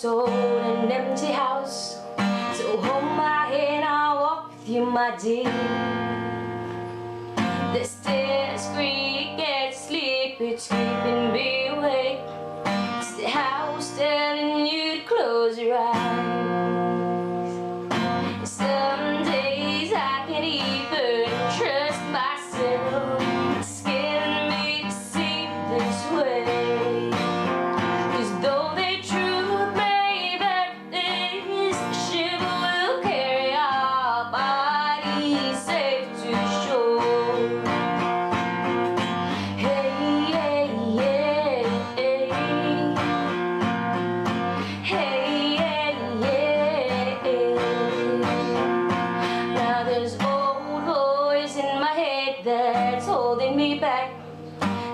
sold an empty house. So hold my hand, I'll walk with you, my dear. The stairs creak and sleep, it's keeping me awake. It's the house telling you to close your eyes. Some days I can't even trust myself. It's scaring me to see this way. 'Cause though the truth may vary, the ship will carry our bodies safe to shore. Hey, hey, hey, hey. Hey, hey, hey. Now there's old voice in my head that's holding me back,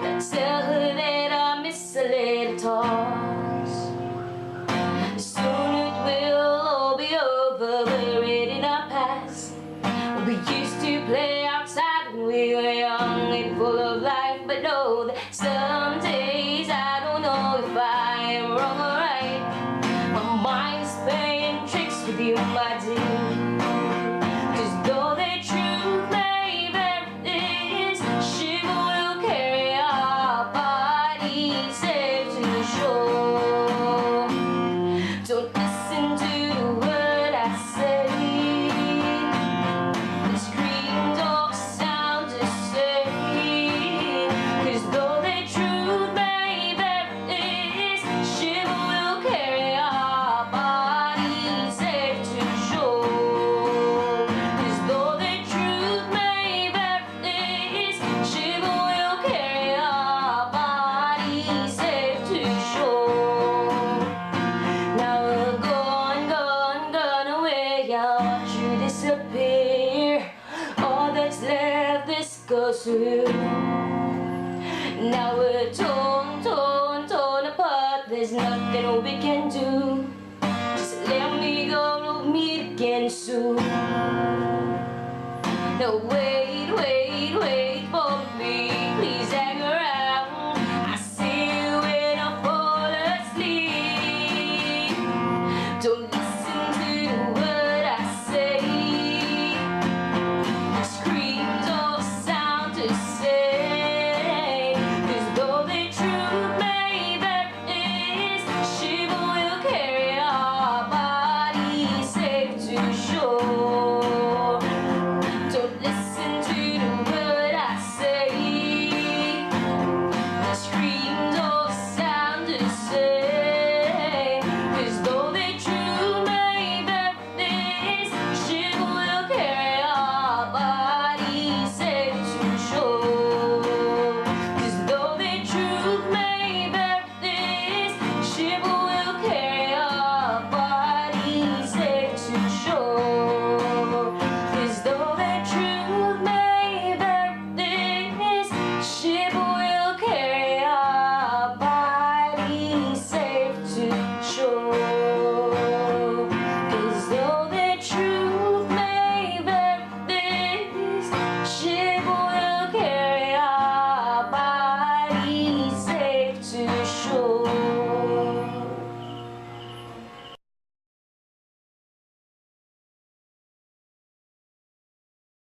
that tell her that I miss a little toss. Soon it will all be over, buried in our past. We used to play outside when we were young and full of life, but know that some days I don't know if I am wrong or right. My mind's playing tricks with you, my dear. 'Cause though the truth may vary, this ship will carry our bodies safe to the shore. Don't listen to what I say. The screams all sound the same. 'Cause though the truth may vary, this ship will carry our bodies safe to shore. 'Cause though the truth may vary, this ship will carry our bodies safe to shore. Now we're gone away. I watch you disappear. All that's left is ghost of you. Now we're torn apart. There's nothing we can do. Just let me go, we'll meet again soon. No way.